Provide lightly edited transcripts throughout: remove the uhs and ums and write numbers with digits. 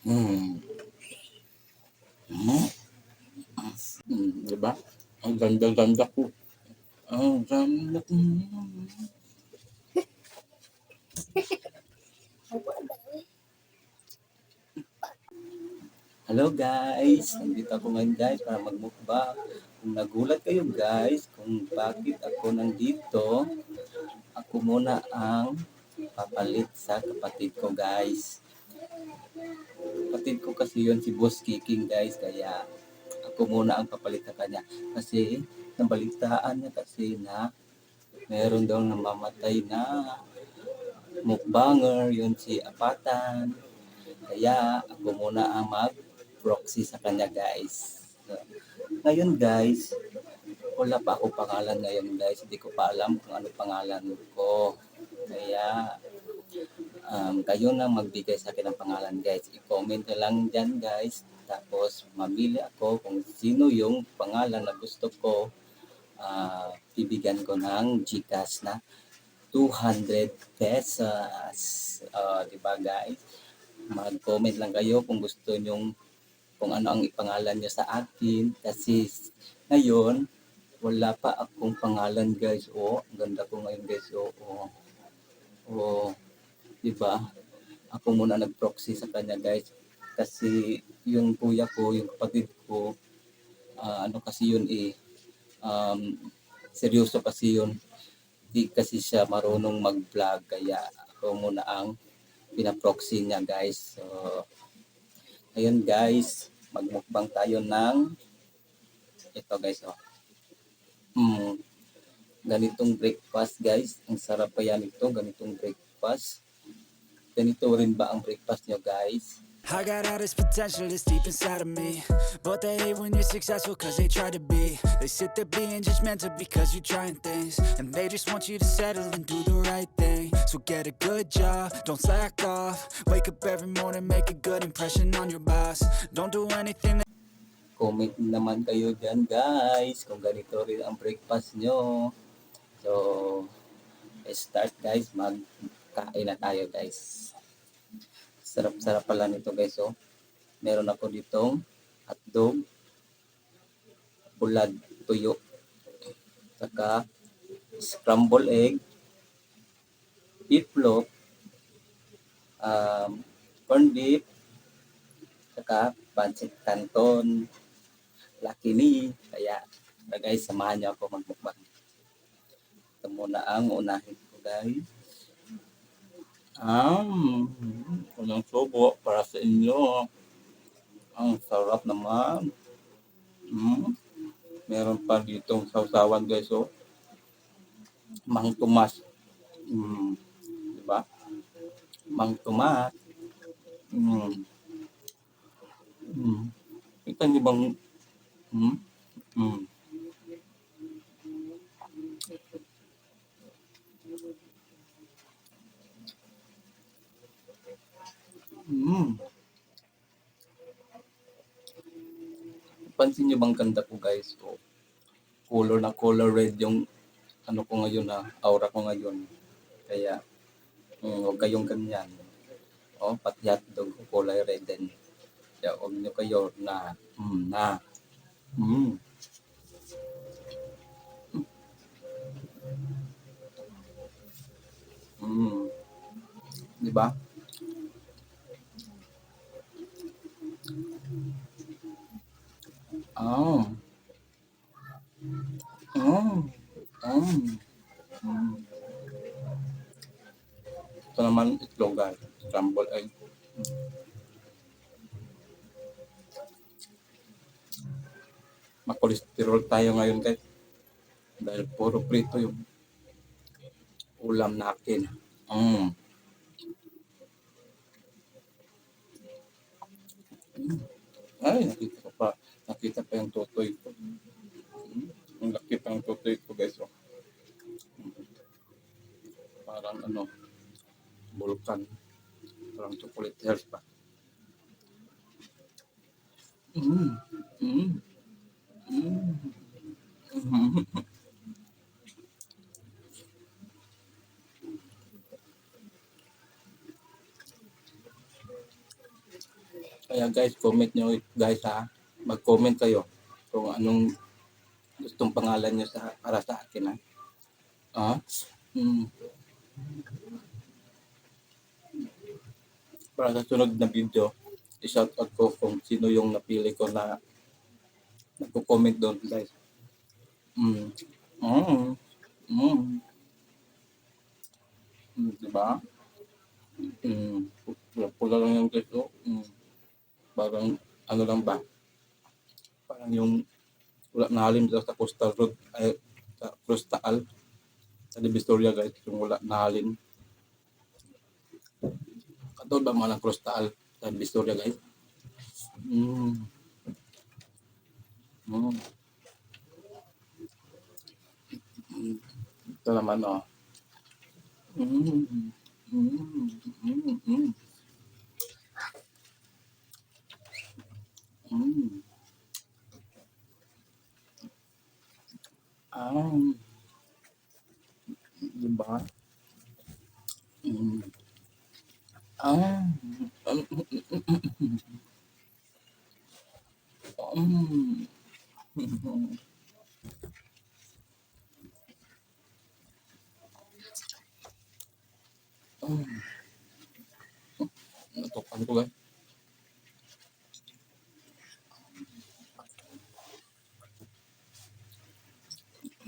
Hmm. Hmm. Diba? Ang ganda-ganda ko. Ang ganda ko. Hello guys! Nandito ako ngayon guys para magmukbang. Kung nagulat kayo guys kung bakit ako nandito, ako muna ang papalit sa kapatid ko guys. Kapatid ko kasi yun si Boss Kiking guys, kaya ako muna ang papalit sa kanya. Kasi nabalitaan niya kasi na meron daw namamatay na mukbanger, yun si Apatan. Kaya ako muna ang mag-proxy sa kanya guys. So, ngayon guys, wala pa ako pangalan ngayon guys. Hindi ko pa alam kung ano pangalan ko. Kaya kayo na magbigay sa akin ng pangalan guys. I-comment na lang dyan guys. Tapos mamili ako kung sino yung pangalan na gusto ko. Bibigyan ko ng GCash na 200 pesos. Diba guys? Mag-comment lang kayo kung gusto nyong kung ano ang ipangalan nyo sa akin. Kasi ngayon, wala pa akong pangalan guys. Ang ganda ko ngayon guys. Diba? Ako muna nag-proxy sa kanya guys. Kasi yung kuya ko, yung kapatid ko, ano kasi yun seryoso kasi yun. Di kasi siya marunong mag-vlog. Kaya ako muna ang pinaproxy niya guys. So, ayun guys, magmukbang tayo ng ito guys. Ganitong breakfast guys. Ang sarap pa yan ito, ganitong breakfast. Ganito rin ba ang breakfast nyo guys? I got all this potential that's deep inside of me, but they hate when you're successful cause they try to be. They sit there being judgmental because you're trying things, and they just want you to settle and do the right thing. So get a good job, don't slack off. Wake up every morning, make a good impression on your boss. Don't do anything that... Comment naman kayo dyan guys kung ganito rin ang breakfast nyo. So, start guys, magkain na tayo guys. Sarap-sarap pala nito guys. Meron ako ditong hotdog, bulad, tuyo, saka scramble egg, beefloaf, corned beef, saka pancit canton, lucky me. Kaya guys, samahan niyo ako magmukbang. Ito muna ang unahin ko guys. Unang subo para sa inyo. Ang sarap naman. Meron pa ditong sausawan guys. Mang Tomas. Diba? Mang Tomas. Kita niyo bang mm, mm, mm. Pansin niyo bang ganda ko guys? Color na color red yung ano ko ngayon aura ko ngayon. Kaya huwag kayong ganyan. Pati hotdog ko kulay red din. Kaya huwag nyo kayo na. Di ba? Oh. Oh. Oh. Ito naman itlog guys. Scramble egg. Makolesterol tayo ngayon guys. Dahil puro prito yung ulam natin. Ay, nakita pa yung tutoy ko. Ang laki pa yung tutoy ko guys. Parang vulkan. Parang chocolate hairs pa. Mm. Mm. Mm. Kaya guys, comment nyo guys ha. Mag-comment kayo kung anong gustong pangalan nyo para sa akin ha. Ah, mm, para sa sunod na video, i-shout out ko kung sino yung napili ko na nagko-comment doon guys. Mm. Mm. Mm. Diba? Pula lang yung guys. Oh. Parang ano lang ba? Parang yung wala na halim sa Coastal Road ay sa Cruz Taal sa Divisoria guys, yung wala na halim. Katulad ba mga ng Cruz Taal sa Divisoria guys? Mm. Mm. Ito naman oh. Mm. Mm. Mm. Mm. Mm. Ah, diba? Mm. Ah. Mm. Mm. Natukan ko guys.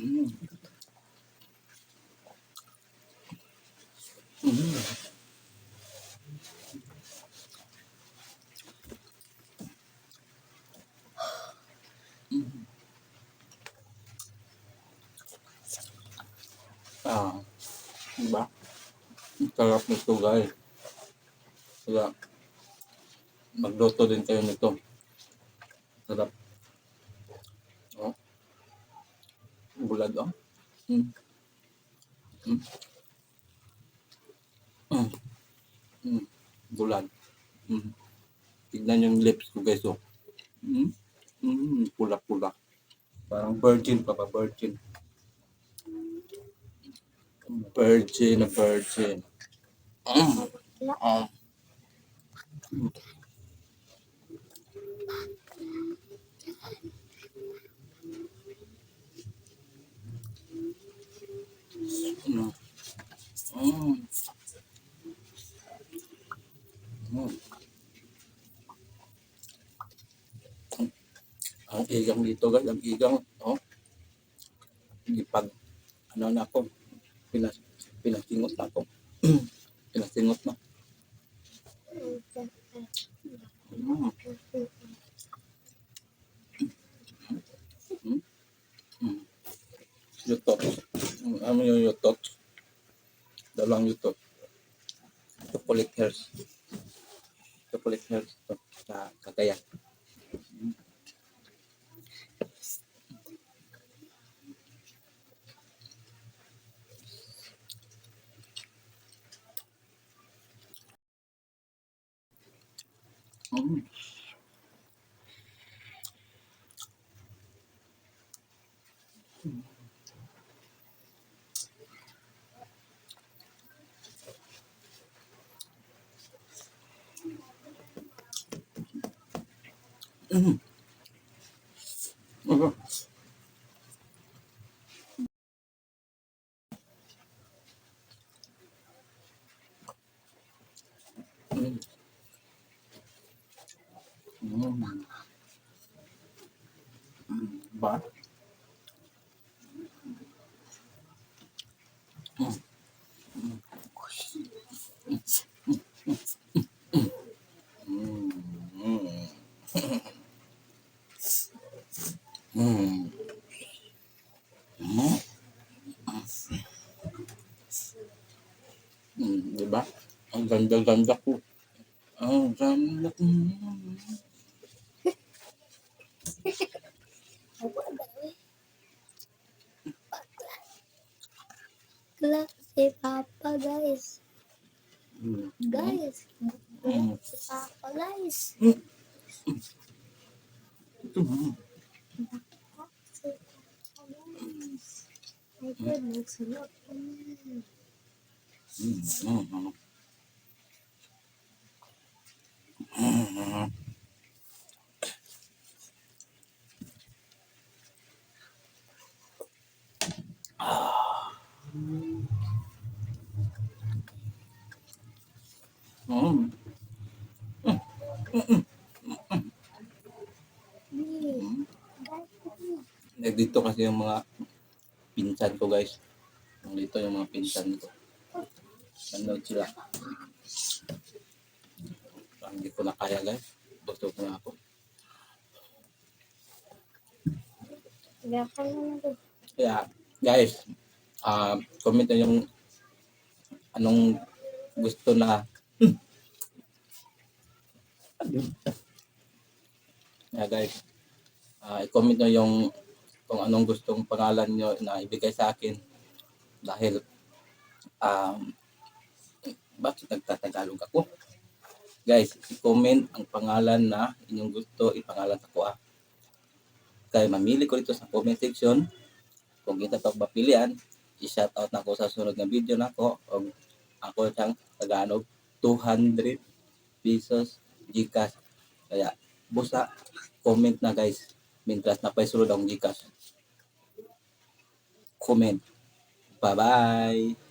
Mm. Mm. Ah, diba? Sarap nito guys. Kaya magluto din kayo nito. Sarap. Oh, bulad oh. Mm. Mm. Mm. Mm. Bulad. Mm. Tignan yung lips ko guys oh. Mm. Mm. Pula-pula. Parang virgin pa ba? Virgin. Virgin na virgin. Mm. Oh. Mm. Mm. Mm. Ang igang dito guys, ang igang oh. Ipag ano na ako. Pinasingot na ako. Pinasingot na. Mm. Mm. Mm. Yutok. Ano yung yutok? Dalawang yutok. Chocolate hairs. Chocolate hairs to sa kagaya. Mm. Mm. Mm. Mm. Mm. Ba? Mm. Mm. Mm. Diba? Ang ganda-ganda ko. Ang ganda ko. Si Papa guys. Mm. Guys. Mm. Si Papa guys. Ito na. Si Papa guys. Ay, good. Nagsulot ko na. Mm. Mm. Mm. Mm. Di. Mm. Guys, Dito kasi yung mga pinsan ko guys. Dito yung mga pinsan ko. Nanood sila. Hindi ko na kaya guys. Busog na ako. gakan na lang. Kaya guys, comment nyo yung anong gusto na. Yeah guys, i-comment nyo yung kung anong gustong pangalan nyo na ibigay sa akin. Dahil bakit nagtatagalog ako? Guys, i-comment ang pangalan na inyong gusto ipangalan sa ko. Kaya mamili ko dito sa comment section. Kung kita to mapilian, i-shoutout na ko sa sunod na video na ko. O ako siyang Tagalog, 200 pesos Gcash. Kaya busa, comment na guys. Mintras na paisulod ang Gcash. Comment. Bye-bye!